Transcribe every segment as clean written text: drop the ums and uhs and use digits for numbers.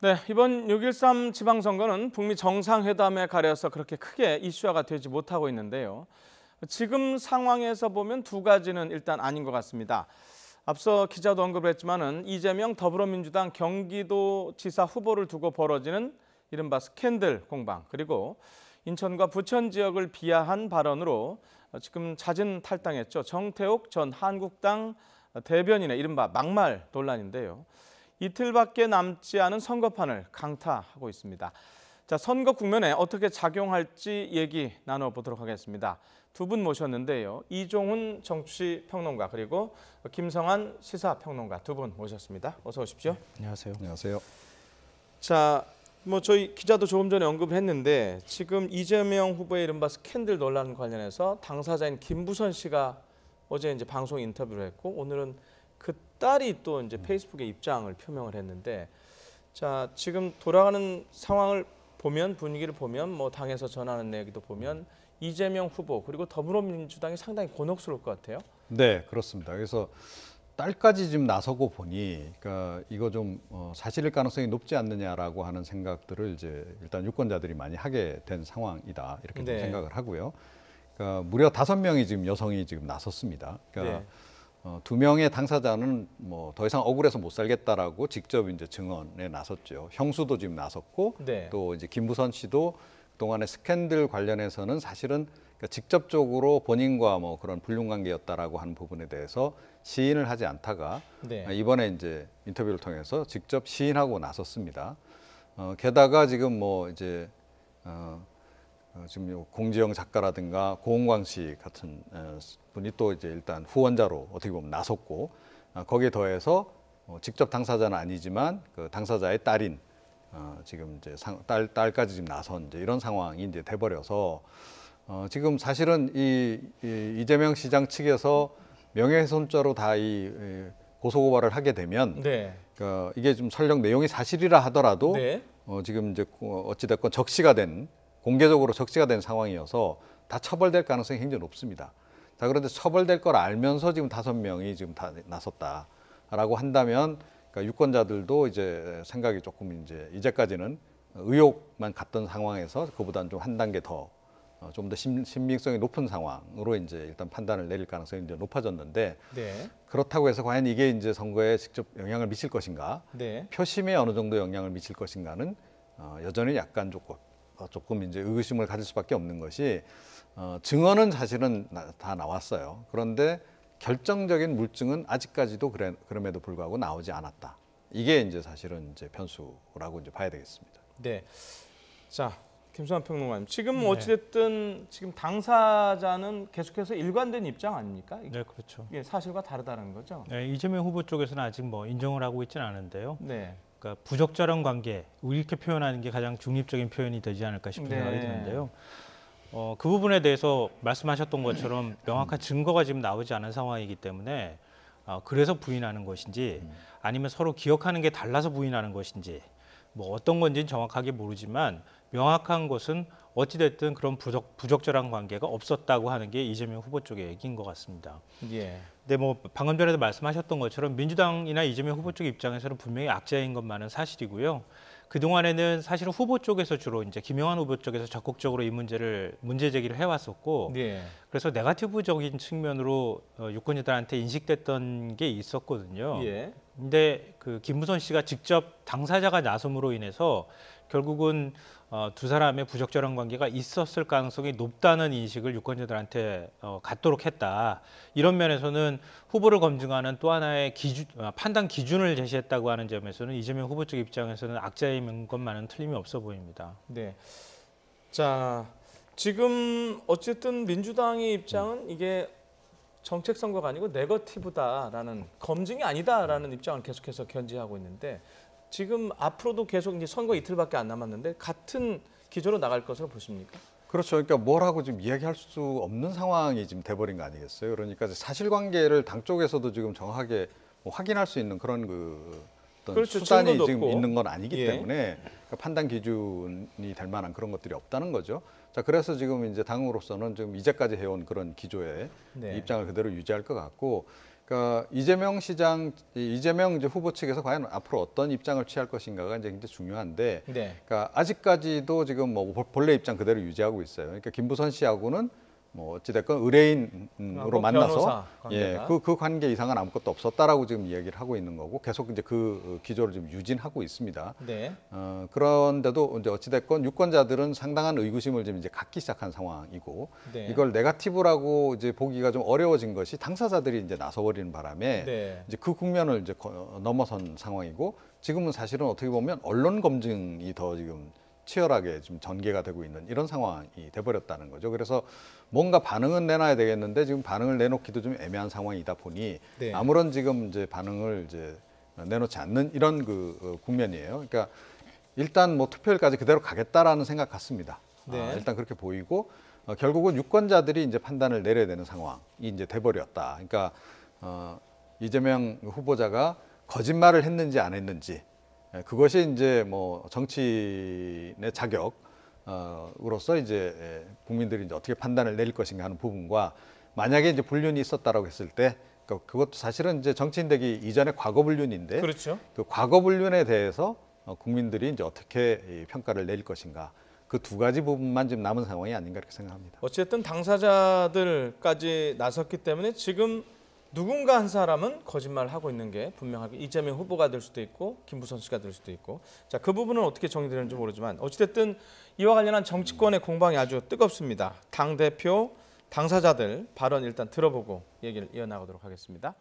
네, 이번 6.13 지방선거는 북미 정상회담에 가려서 그렇게 크게 이슈화가 되지 못하고 있는데요. 지금 상황에서 보면 두 가지는 일단 아닌 것 같습니다. 앞서 기자도 언급을 했지만은 이재명 더불어민주당 경기도지사 후보를 두고 벌어지는 이른바 스캔들 공방, 그리고 인천과 부천 지역을 비하한 발언으로 지금 잦은 탈당했죠. 정태욱 전 한국당 대변인의 이른바 막말 논란인데요. 이틀밖에 남지 않은 선거판을 강타하고 있습니다. 자, 선거 국면에 어떻게 작용할지 얘기 나눠보도록 하겠습니다. 두 분 모셨는데요. 이종훈 정치평론가 그리고 김성한 시사평론가 두 분 모셨습니다. 어서 오십시오. 안녕하세요. 안녕하세요. 자, 저희 기자도 조금 전에 언급을 했는데 지금 이재명 후보의 이른바 스캔들 논란 관련해서 당사자인 김부선 씨가 어제 이제 방송 인터뷰를 했고 오늘은 그 딸이 또 이제 페이스북에 입장을 표명을 했는데, 자, 지금 돌아가는 상황을 보면, 분위기를 보면, 뭐 당에서 전하는 얘기도 보면 이재명 후보 그리고 더불어민주당이 상당히 곤혹스러울 것 같아요. 네, 그렇습니다. 그래서 딸까지 지금 나서고 보니, 그러니까 이거 좀 사실일 가능성이 높지 않느냐라고 하는 생각들을 이제 일단 유권자들이 많이 하게 된 상황이다 이렇게 좀 네. 생각을 하고요. 그러니까 무려 5명이 지금 여성이 지금 나섰습니다. 그러니까 네. 2명의 당사자는 뭐 더 이상 억울해서 못 살겠다라고 직접 이제 증언에 나섰죠. 형수도 지금 나섰고 네. 또 이제 김부선 씨도 그동안의 스캔들 관련해서는 사실은 그러니까 직접적으로 본인과 뭐 그런 불륜 관계였다라고 하는 부분에 대해서 시인을 하지 않다가 네. 이번에 이제 인터뷰를 통해서 직접 시인하고 나섰습니다. 게다가 지금 뭐 이제 지금 요 공지영 작가라든가 고은광 씨 같은 분이 또 이제 일단 후원자로 어떻게 보면 나섰고, 거기에 더해서 직접 당사자는 아니지만 그 당사자의 딸인 지금 이제 딸까지 지금 나선 이제 이런 상황이 이제 돼버려서 지금 사실은 이재명 시장 측에서 명예훼손죄로 다 이 고소고발을 하게 되면 네. 이게 좀 설령 내용이 사실이라 하더라도 네. 지금 이제 어찌됐건 적시가 된 공개적으로 적시가 된 상황이어서 다 처벌될 가능성이 굉장히 높습니다. 자, 그런데 처벌될 걸 알면서 지금 5명이 지금 다 나섰다라고 한다면, 그러니까 유권자들도 이제 생각이 조금 이제까지는 의혹만 갔던 상황에서 그보다는 좀 한 단계 더 좀 더 신빙성이 높은 상황으로 이제 일단 판단을 내릴 가능성이 이제 높아졌는데, 네. 그렇다고 해서 과연 이게 이제 선거에 직접 영향을 미칠 것인가, 네. 표심에 어느 정도 영향을 미칠 것인가는 여전히 약간 조금 이제 의구심을 가질 수밖에 없는 것이, 증언은 사실은 다 나왔어요. 그런데 결정적인 물증은 아직까지도 그럼에도 불구하고 나오지 않았다. 이게 이제 사실은 이제 변수라고 이제 봐야 되겠습니다. 네. 자, 김성한 평론가님, 지금 어찌됐든 지금 당사자는 계속해서 일관된 입장 아닙니까? 네, 그렇죠. 이게 사실과 다르다는 거죠. 네, 이재명 후보 쪽에서는 아직 뭐 인정을 하고 있지는 않은데요. 네. 그러니까 부적절한 관계, 이렇게 표현하는 게 가장 중립적인 표현이 되지 않을까 싶은 네. 생각이 드는데요. 그 부분에 대해서 말씀하셨던 것처럼 명확한 증거가 지금 나오지 않은 상황이기 때문에 그래서 부인하는 것인지 아니면 서로 기억하는 게 달라서 부인하는 것인지 뭐 어떤 건지는 정확하게 모르지만 명확한 것은 어찌됐든 그런 부적절한 관계가 없었다고 하는 게 이재명 후보 쪽의 얘기인 것 같습니다. 예. 근데 뭐 방금 전에도 말씀하셨던 것처럼 민주당이나 이재명 후보 쪽 입장에서는 분명히 악재인 것만은 사실이고요. 그동안에는 사실은 후보 쪽에서 주로 이제 김영환 후보 쪽에서 적극적으로 이 문제 제기를 해왔었고, 네. 그래서 네거티브적인 측면으로 유권자들한테 인식됐던 게 있었거든요. 예. 근데 그 김부선 씨가 직접 당사자가 나섬으로 인해서 결국은 두 사람의 부적절한 관계가 있었을 가능성이 높다는 인식을 유권자들한테 갖도록 했다. 이런 면에서는 후보를 검증하는 또 하나의 판단 기준을 제시했다고 하는 점에서는 이재명 후보 쪽 입장에서는 악재인 것만은 틀림이 없어 보입니다. 네. 자, 지금 어쨌든 민주당의 입장은 이게 정책 선거가 아니고 네거티브다라는, 검증이 아니다라는 입장을 계속해서 견지하고 있는데, 지금 앞으로도 계속 이제 선거 이틀밖에 안 남았는데 같은 기조로 나갈 것으로 보십니까? 그렇죠. 그러니까 뭐라고 지금 이야기할 수 없는 상황이 지금 돼버린 거 아니겠어요? 그러니까 사실관계를 당 쪽에서도 지금 정확하게 뭐 확인할 수 있는 그런 어떤 그렇죠. 수단이 증거도 지금 없고. 있는 건 아니기 예. 때문에 그러니까 판단 기준이 될 만한 그런 것들이 없다는 거죠. 자, 그래서 지금 이제 당으로서는 지금 이제까지 해온 그런 기조의 네. 입장을 그대로 유지할 것 같고, 그러니까 이재명 이제 후보 측에서 과연 앞으로 어떤 입장을 취할 것인가가 이제 굉장히 중요한데, 네. 그러니까 아직까지도 지금 뭐 본래 입장 그대로 유지하고 있어요. 그러니까 김부선 씨하고는 뭐 어찌됐건 의뢰인으로 만나서 그 관계 이상은 아무것도 없었다라고 지금 이야기를 하고 있는 거고, 계속 이제 그 기조를 지금 유진하고 있습니다. 네. 그런데도 이제 어찌됐건 유권자들은 상당한 의구심을 지금 이제 갖기 시작한 상황이고, 네. 이걸 네거티브라고 이제 보기가 좀 어려워진 것이 당사자들이 이제 나서버리는 바람에 네. 이제 그 국면을 이제 넘어선 상황이고, 지금은 사실은 어떻게 보면 언론 검증이 더 지금 치열하게 지금 전개가 되고 있는 이런 상황이 돼버렸다는 거죠. 그래서 뭔가 반응은 내놔야 되겠는데 지금 반응을 내놓기도 좀 애매한 상황이다 보니 네. 아무런 지금 이제 반응을 이제 내놓지 않는 이런 그 국면이에요. 그러니까 일단 뭐 투표율까지 그대로 가겠다라는 생각 같습니다. 네. 일단 그렇게 보이고 결국은 유권자들이 이제 판단을 내려야 되는 상황이 이제 돼버렸다. 그러니까 이재명 후보자가 거짓말을 했는지 안 했는지, 그것이 이제 뭐 정치인의 자격으로서 이제 국민들이 이제 어떻게 판단을 내릴 것인가 하는 부분과, 만약에 이제 불륜이 있었다라고 했을 때 그것도 사실은 이제 정치인 되기 이전의 과거 불륜인데, 그렇죠. 그 과거 불륜에 대해서 국민들이 이제 어떻게 평가를 내릴 것인가, 그 두 가지 부분만 지금 남은 상황이 아닌가 이렇게 생각합니다. 어쨌든 당사자들까지 나섰기 때문에 지금 누군가 한 사람은 거짓말을 하고 있는 게 분명하게 이재명 후보가 될 수도 있고 김부선 씨가 될 수도 있고, 자, 그 부분은 어떻게 정리되는지 모르지만 어찌됐든 이와 관련한 정치권의 공방이 아주 뜨겁습니다. 당대표, 당사자들 발언 일단 들어보고 얘기를 이어나가도록 하겠습니다.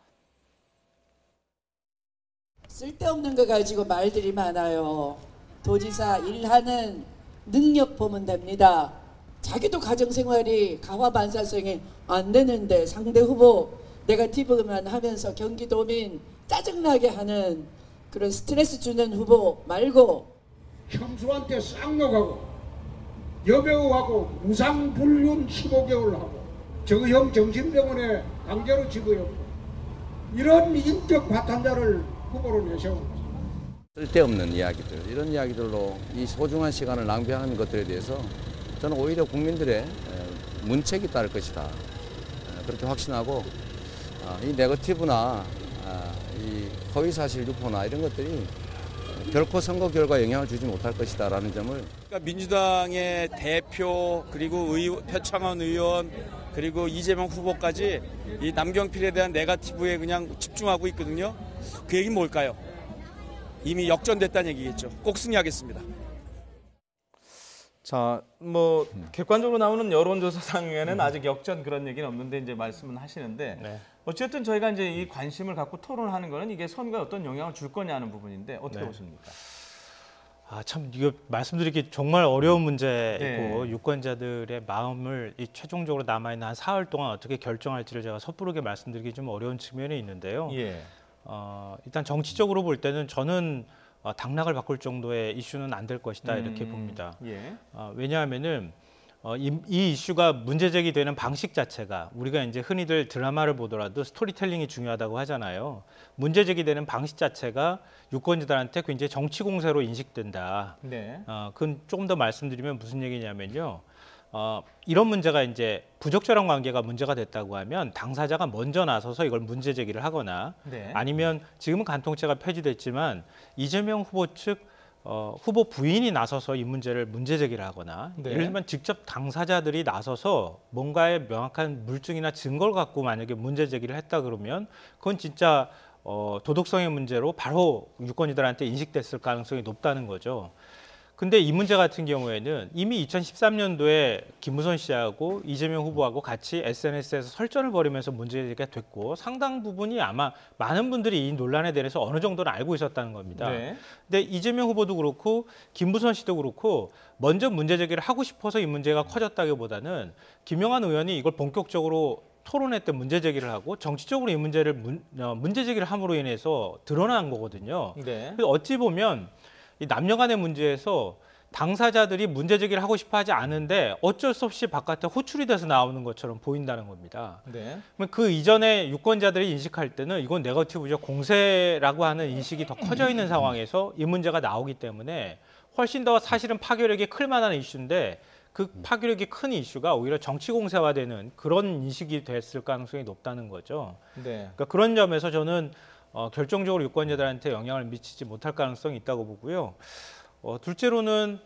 쓸데없는 거 가지고 말들이 많아요. 도지사 일하는 능력 보면 됩니다. 자기도 가정생활이 가화반사성이 안 되는데 상대 후보 네거티브만 하면서 경기도민 짜증나게 하는 그런 스트레스 주는 후보 말고, 형수한테 쌍욕하고 여배우하고 무상불륜 15개월 하고 저형 정신병원에 강제로 집어였고, 이런 인격 파탄자를 후보로 내세운 쓸데없는 이야기들, 이런 이야기들로 이 소중한 시간을 낭비하는 것들에 대해서 저는 오히려 국민들의 문책이 따를 것이다, 그렇게 확신하고, 이 네거티브나 이 허위사실 유포나 이런 것들이 결코 선거 결과에 영향을 주지 못할 것이다라는 점을. 그러니까 민주당의 대표, 그리고 표창원 의원, 그리고 이재명 후보까지 이 남경필에 대한 네거티브에 그냥 집중하고 있거든요. 그 얘기는 뭘까요? 이미 역전됐다는 얘기겠죠. 꼭 승리하겠습니다. 자, 뭐 객관적으로 나오는 여론조사상에는 아직 역전 그런 얘기는 없는데 이제 말씀은 하시는데, 네. 어쨌든 저희가 이제 이 관심을 갖고 토론하는 거는 이게 선거에 어떤 영향을 줄 거냐는 부분인데 어떻게 네. 보십니까? 참 이거 말씀드리기 정말 어려운 문제이고, 네. 유권자들의 마음을 이 최종적으로 남아있는 한 사흘 동안 어떻게 결정할지를 제가 섣부르게 말씀드리기 좀 어려운 측면이 있는데요. 예. 일단 정치적으로 볼 때는 저는 당락을 바꿀 정도의 이슈는 안 될 것이다 이렇게 봅니다. 예. 왜냐하면은 이 이슈가 문제 제기되는 방식 자체가, 우리가 이제 흔히들 드라마를 보더라도 스토리텔링이 중요하다고 하잖아요. 문제 제기되는 방식 자체가 유권자들한테 굉장히 정치 공세로 인식된다. 네. 그건 조금 더 말씀드리면 무슨 얘기냐면요. 이런 문제가 이제 부적절한 관계가 문제가 됐다고 하면 당사자가 먼저 나서서 이걸 문제 제기를 하거나, 네. 아니면 지금은 간통죄가 폐지됐지만 이재명 후보 측 후보 부인이 나서서 이 문제를 문제 제기를 하거나, 네. 예를 들면 직접 당사자들이 나서서 뭔가의 명확한 물증이나 증거를 갖고 만약에 문제 제기를 했다 그러면 그건 진짜 도덕성의 문제로 바로 유권자들한테 인식됐을 가능성이 높다는 거죠. 근데 이 문제 같은 경우에는 이미 2013년도에 김무선 씨하고 이재명 후보하고 같이 SNS에서 설전을 벌이면서 문제가 됐고, 상당 부분이 아마 많은 분들이 이 논란에 대해서 어느 정도는 알고 있었다는 겁니다. 네. 근데 이재명 후보도 그렇고 김무선 씨도 그렇고 먼저 문제 제기를 하고 싶어서 이 문제가 커졌다기보다는 김영환 의원이 이걸 본격적으로 토론회 때 문제 제기를 하고 정치적으로 이 문제를 문제 제기를 함으로 인해서 드러난 거거든요. 네. 그래서 어찌 보면 이 남녀 간의 문제에서 당사자들이 문제 제기를 하고 싶어 하지 않은데 어쩔 수 없이 바깥에 호출이 돼서 나오는 것처럼 보인다는 겁니다. 네. 그러면 그 이전에 유권자들이 인식할 때는 이건 네거티브죠, 공세라고 하는 인식이 더 커져 있는 상황에서 이 문제가 나오기 때문에 훨씬 더 사실은 파괴력이 클 만한 이슈인데, 그 파괴력이 큰 이슈가 오히려 정치 공세화되는 그런 인식이 됐을 가능성이 높다는 거죠. 네. 그러니까 그런 점에서 저는 결정적으로 유권자들한테 영향을 미치지 못할 가능성이 있다고 보고요. 둘째로는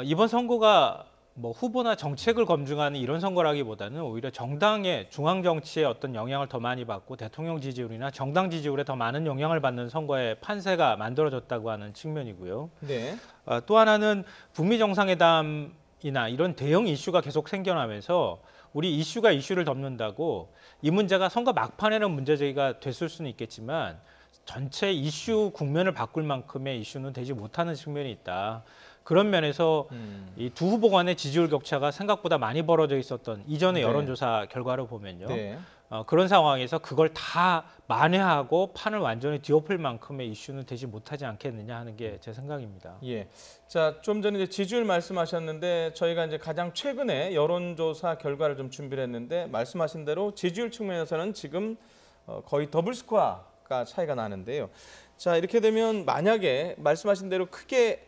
이번 선거가 뭐 후보나 정책을 검증하는 이런 선거라기보다는 오히려 정당의 중앙 정치에 어떤 영향을 더 많이 받고 대통령 지지율이나 정당 지지율에 더 많은 영향을 받는 선거의 판세가 만들어졌다고 하는 측면이고요. 네. 또 하나는 북미 정상회담이나 이런 대형 이슈가 계속 생겨나면서 우리 이슈가 이슈를 덮는다고 이 문제가 선거 막판에는 문제 제기가 됐을 수는 있겠지만 전체 이슈 국면을 바꿀 만큼의 이슈는 되지 못하는 측면이 있다. 그런 면에서 이 두 후보 간의 지지율 격차가 생각보다 많이 벌어져 있었던 이전의 네. 여론조사 결과를 보면요. 네. 그런 상황에서 그걸 다 만회하고 판을 완전히 뒤엎을 만큼의 이슈는 되지 못하지 않겠느냐 하는 게 제 생각입니다. 예. 자, 좀 전에 이제 지지율 말씀하셨는데 저희가 이제 가장 최근에 여론조사 결과를 좀 준비를 했는데 말씀하신 대로 지지율 측면에서는 지금 거의 더블 스코어가 차이가 나는데요. 자, 이렇게 되면 만약에 말씀하신 대로 크게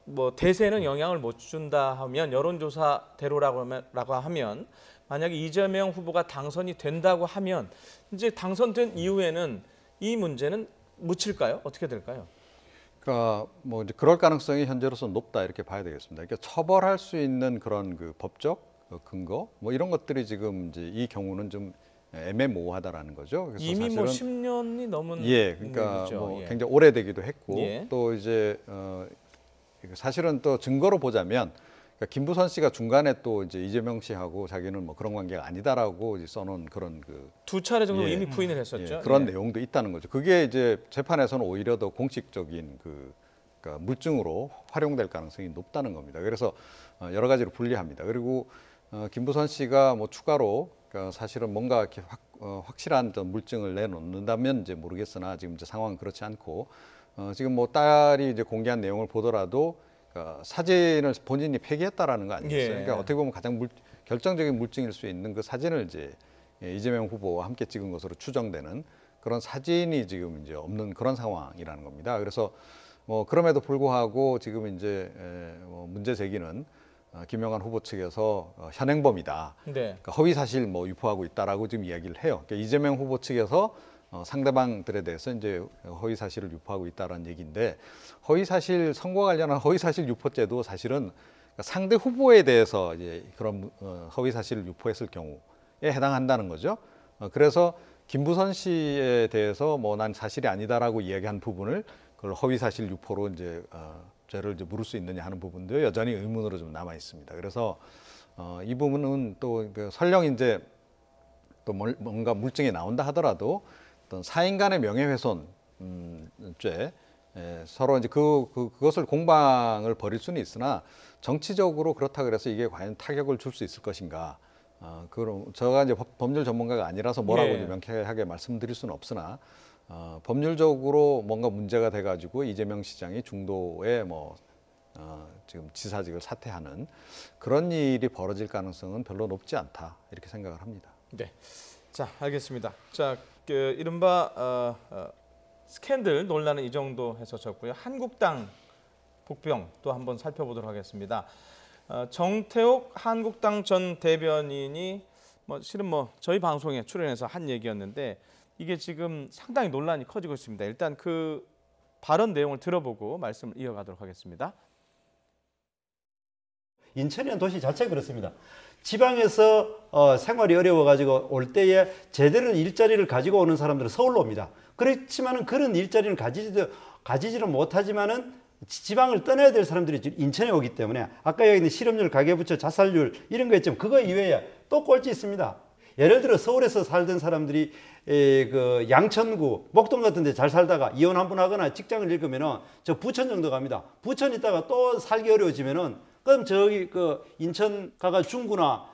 뭐 대세는 영향을 못 준다 하면 여론조사대로라고 하면 만약에 이재명 후보가 당선이 된다고 하면 이제 당선된 이후에는 이 문제는 묻힐까요? 어떻게 될까요? 그러니까 뭐 이제 그럴 가능성이 현재로서 높다 이렇게 봐야 되겠습니다. 그러니까 처벌할 수 있는 그런 그 법적 근거 뭐 이런 것들이 지금 이제 이 경우는 좀 애매모호하다라는 거죠. 그래서 이미 사실은 뭐 10년이 넘은 그러니까 얘기죠. 뭐 예. 굉장히 오래되기도 했고 예. 또 이제 사실은 또 증거로 보자면 그러니까 김부선 씨가 중간에 또 이제 이재명 씨하고 자기는 뭐 그런 관계가 아니다라고 이제 써놓은 그런 그 두 차례 정도 예. 이미 부인을 했었죠. 그런 예. 내용도 있다는 거죠. 그게 이제 재판에서는 오히려 더 공식적인 그러니까 물증으로 활용될 가능성이 높다는 겁니다. 그래서 여러 가지로 불리합니다. 그리고 김부선 씨가 뭐 추가로 그러니까 사실은 뭔가 이렇게 확실한 물증을 내놓는다면 이제 모르겠으나 지금 이제 상황은 그렇지 않고 지금 뭐 딸이 이제 공개한 내용을 보더라도 사진을 본인이 폐기했다라는 거 아니겠어요? 예. 그러니까 어떻게 보면 가장 결정적인 물증일 수 있는 그 사진을 이제 이재명 후보와 함께 찍은 것으로 추정되는 그런 사진이 지금 이제 없는 그런 상황이라는 겁니다. 그래서 뭐 그럼에도 불구하고 지금 이제 뭐 문제 제기는 김영환 후보 측에서 현행범이다. 네. 그러니까 허위 사실 뭐 유포하고 있다라고 지금 이야기를 해요. 그러니까 이재명 후보 측에서 상대방들에 대해서 이제 허위 사실을 유포하고 있다라는 얘기인데 허위 사실 선거와 관련한 허위 사실 유포죄도 사실은 상대 후보에 대해서 이제 그런 허위 사실을 유포했을 경우에 해당한다는 거죠. 그래서 김부선 씨에 대해서 뭐 난 사실이 아니다라고 이야기한 부분을 그걸 허위 사실 유포로 이제 죄를 이제 물을 수 있느냐 하는 부분도 여전히 의문으로 좀 남아 있습니다. 그래서 이 부분은 또 설령 이제 또 뭔가 물증이 나온다 하더라도 어떤 사인 간의 명예훼손 죄 서로 이제 그것을 공방을 벌일 수는 있으나 정치적으로 그렇다 그래서 이게 과연 타격을 줄 수 있을 것인가? 그럼 제가 이제 법률 전문가가 아니라서 뭐라고 예. 이제 명쾌하게 말씀드릴 수는 없으나 법률적으로 뭔가 문제가 돼가지고 이재명 시장이 중도에 뭐 지금 지사직을 사퇴하는 그런 일이 벌어질 가능성은 별로 높지 않다 이렇게 생각을 합니다. 네. 자, 알겠습니다. 자, 이른바 스캔들 논란은 이 정도 해서 졌고요. 한국당 복병 또 한번 살펴보도록 하겠습니다. 정태욱 한국당 전 대변인이 실은 저희 방송에 출연해서 한 얘기였는데 이게 지금 상당히 논란이 커지고 있습니다. 일단 그 발언 내용을 들어보고 말씀을 이어가도록 하겠습니다. 인천이라는 도시 자체가 그렇습니다. 지방에서 생활이 어려워가지고 올 때에 제대로 일자리를 가지고 오는 사람들은 서울로 옵니다. 그렇지만은 그런 일자리를 가지지를 못하지만은 지방을 떠나야 될 사람들이 인천에 오기 때문에 아까 얘기했던 실업률, 가계부채, 자살률 이런 거 있지만 그거 이외에 또 꼴찌 있습니다. 예를 들어 서울에서 살던 사람들이 그 양천구, 목동 같은 데 잘 살다가 이혼 한 번 하거나 직장을 잃으면은 저 부천 정도 갑니다. 부천 있다가 또 살기 어려워지면은 그럼 저기 그 인천 가가 중구나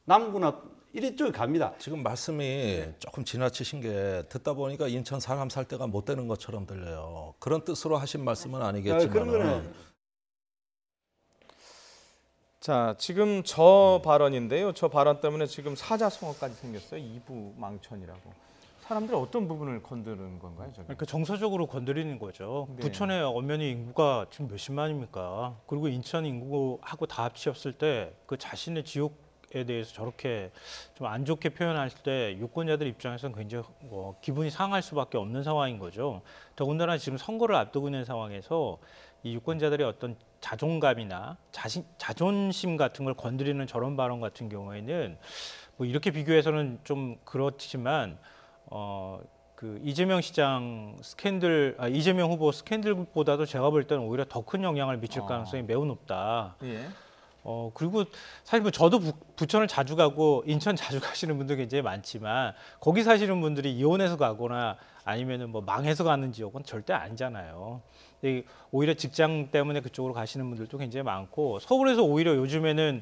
남구나 이쪽에 갑니다. 지금 말씀이 조금 지나치신 게 듣다 보니까 인천 사람 살 데가 못 되는 것처럼 들려요. 그런 뜻으로 하신 말씀은 아니겠지만. 자, 지금 저 발언인데요. 저 발언 때문에 지금 사자성어까지 생겼어요. 이부 망천이라고. 사람들이 어떤 부분을 건드는 건가요, 저게? 그러니까 정서적으로 건드리는 거죠. 네. 부천의 엄연히 인구가 지금 몇십만입니까? 그리고 인천 인구하고 다 합치었을 때 그 자신의 지역에 대해서 저렇게 좀 안 좋게 표현할 때 유권자들 입장에서는 굉장히 기분이 상할 수밖에 없는 상황인 거죠. 더군다나 지금 선거를 앞두고 있는 상황에서 이 유권자들의 어떤 자존감이나 자존심 같은 걸 건드리는 저런 발언 같은 경우에는 뭐 이렇게 비교해서는 좀 그렇지만 그 이재명 시장 스캔들, 이재명 후보 스캔들보다도 제가 볼 때는 오히려 더 큰 영향을 미칠 가능성이 매우 높다. 예. 그리고 사실 뭐 저도 부천을 자주 가고 인천 자주 가시는 분들 굉장히 많지만 거기 사시는 분들이 이혼해서 가거나 아니면은 뭐 망해서 가는 지역은 절대 아니잖아요. 오히려 직장 때문에 그쪽으로 가시는 분들도 굉장히 많고 서울에서 오히려 요즘에는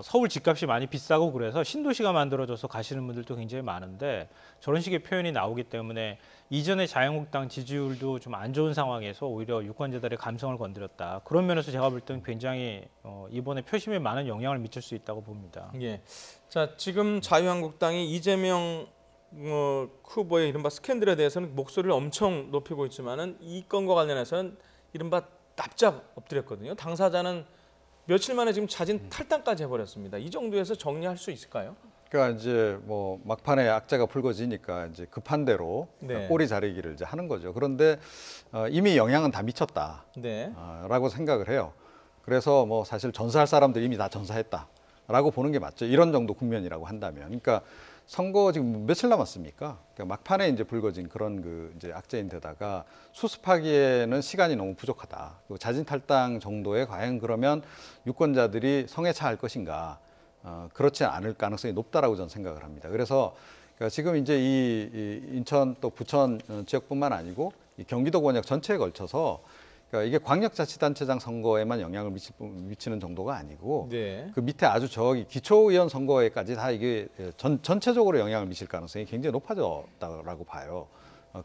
서울 집값이 많이 비싸고 그래서 신도시가 만들어져서 가시는 분들도 굉장히 많은데 저런 식의 표현이 나오기 때문에 이전에 자유한국당 지지율도 좀 안 좋은 상황에서 오히려 유권자들의 감성을 건드렸다. 그런 면에서 제가 볼 때는 굉장히 이번에 표심에 많은 영향을 미칠 수 있다고 봅니다. 예. 자, 지금 자유한국당이 이재명 후보의 이른바 스캔들에 대해서는 목소리를 엄청 높이고 있지만은 이 건과 관련해서는 이른바 납작 엎드렸거든요. 당사자는 며칠 만에 지금 자진 탈당까지 해버렸습니다. 이 정도에서 정리할 수 있을까요? 그러니까 이제 뭐 막판에 악재가 불거지니까 이제 급한 대로 네. 꼬리 자르기를 이제 하는 거죠. 그런데 이미 영향은 다 미쳤다. 네. 라고 생각을 해요. 그래서 뭐 사실 전사할 사람들 이미 다 전사했다라고 보는 게 맞죠. 이런 정도 국면이라고 한다면. 그러니까 선거 지금 며칠 남았습니까? 그러니까 막판에 이제 불거진 그런 그 이제 악재인데다가 수습하기에는 시간이 너무 부족하다. 그리고 자진 탈당 정도에 과연 그러면 유권자들이 성에 차할 것인가? 그렇지 않을 가능성이 높다라고 저는 생각을 합니다. 그래서 그러니까 지금 이제 이 인천 또 부천 지역뿐만 아니고 이 경기도 권역 전체에 걸쳐서 그러니까 이게 광역자치단체장 선거에만 영향을 미치는 정도가 아니고 네. 그 밑에 아주 저기 기초의원 선거에까지 다 이게 전체적으로 영향을 미칠 가능성이 굉장히 높아졌다라고 봐요.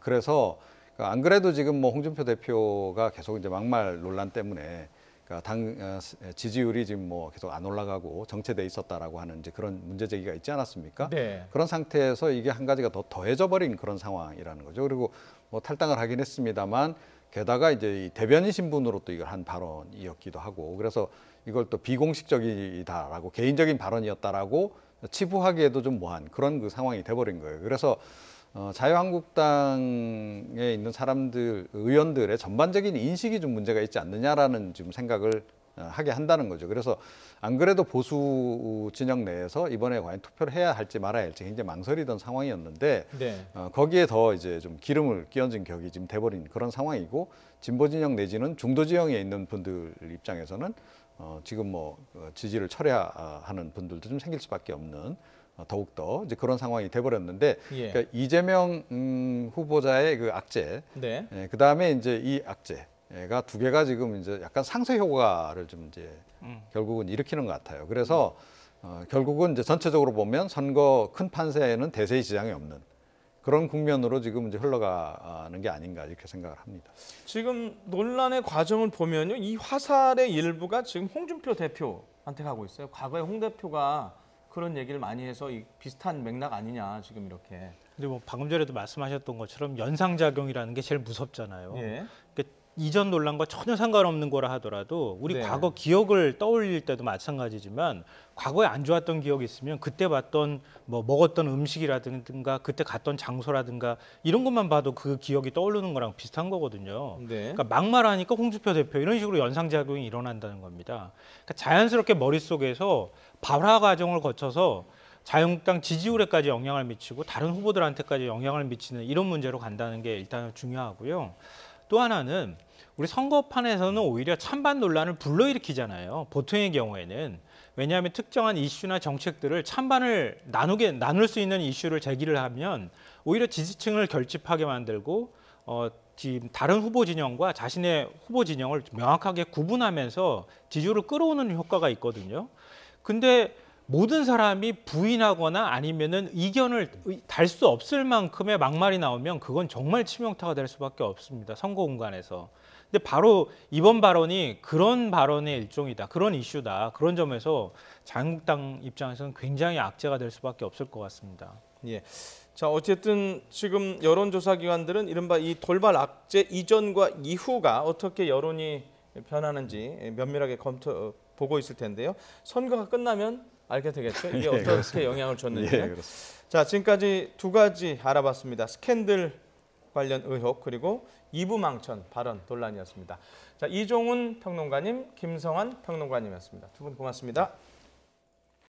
그래서 안 그래도 지금 뭐 홍준표 대표가 계속 이제 막말 논란 때문에 그러니까 당 지지율이 지금 뭐 계속 안 올라가고 정체돼 있었다라고 하는 이제 그런 문제 제기가 있지 않았습니까? 네. 그런 상태에서 이게 한 가지가 더 더해져 버린 그런 상황이라는 거죠. 그리고 뭐 탈당을 하긴 했습니다만 게다가 이제 이 대변인 신분으로 또 이걸 한 발언이었기도 하고 그래서 이걸 또 비공식적이다라고 개인적인 발언이었다라고 치부하기에도 좀 뭐한 그런 그 상황이 돼버린 거예요. 그래서 자유한국당에 있는 사람들, 의원들의 전반적인 인식이 좀 문제가 있지 않느냐라는 지금 생각을 하게 한다는 거죠. 그래서 안 그래도 보수 진영 내에서 이번에 과연 투표를 해야 할지 말아야 할지 굉장히 망설이던 상황이었는데 네. 거기에 더 이제 좀 기름을 끼얹은 격이 지금 돼버린 그런 상황이고 진보 진영 내지는 중도 지형에 있는 분들 입장에서는 지금 뭐 지지를 철회하는 분들도 좀 생길 수밖에 없는 더욱더 이제 그런 상황이 돼버렸는데 예. 그러니까 이재명 후보자의 그 악재, 네. 그 다음에 이제 이 악재가 두 개가 지금 이제 약간 상쇄 효과를 좀 이제 결국은 일으키는 것 같아요. 그래서 결국은 이제 전체적으로 보면 선거 큰 판세에는 대세의 지장이 없는 그런 국면으로 지금 이제 흘러가는 게 아닌가 이렇게 생각을 합니다. 지금 논란의 과정을 보면요, 이 화살의 일부가 지금 홍준표 대표한테 가고 있어요. 과거에 홍 대표가 그런 얘기를 많이 해서 이 비슷한 맥락 아니냐 지금 이렇게. 근데 뭐 방금 전에도 말씀하셨던 것처럼 연상작용이라는 게 제일 무섭잖아요. 예. 그러니까 이전 논란과 전혀 상관없는 거라 하더라도 우리 네. 과거 기억을 떠올릴 때도 마찬가지지만 과거에 안 좋았던 기억이 있으면 그때 봤던 뭐 먹었던 음식이라든가 그때 갔던 장소라든가 이런 것만 봐도 그 기억이 떠오르는 거랑 비슷한 거거든요. 네. 그러니까 막말하니까 홍준표 대표 이런 식으로 연상작용이 일어난다는 겁니다. 그러니까 자연스럽게 머릿속에서 발화 과정을 거쳐서 자유한국당 지지율에까지 영향을 미치고 다른 후보들한테까지 영향을 미치는 이런 문제로 간다는 게 일단 중요하고요. 또 하나는 우리 선거판에서는 오히려 찬반 논란을 불러일으키잖아요. 보통의 경우에는. 왜냐하면 특정한 이슈나 정책들을 찬반을 나눌 수 있는 이슈를 제기를 하면 오히려 지지층을 결집하게 만들고 지금 다른 후보 진영과 자신의 후보 진영을 명확하게 구분하면서 지지율을 끌어오는 효과가 있거든요. 근데 모든 사람이 부인하거나 아니면은 이견을 달 수 없을 만큼의 막말이 나오면 그건 정말 치명타가 될 수밖에 없습니다. 선거 공간에서. 근데 바로 이번 발언이 그런 발언의 일종이다. 그런 이슈다. 그런 점에서 자유한국당 입장에서는 굉장히 악재가 될 수밖에 없을 것 같습니다. 예. 자, 어쨌든 지금 여론조사 기관들은 이른바 이 돌발 악재 이전과 이후가 어떻게 여론이 변하는지 면밀하게 보고 있을 텐데요. 선거가 끝나면 알게 되겠죠. 이게 어떻게 그렇습니다. 영향을 줬는지. 그렇습니다. 자, 지금까지 두 가지 알아봤습니다. 스캔들 관련 의혹 그리고 이부망천 발언 논란이었습니다. 자, 이종훈 평론가님, 김성환 평론가님이었습니다. 두 분 고맙습니다.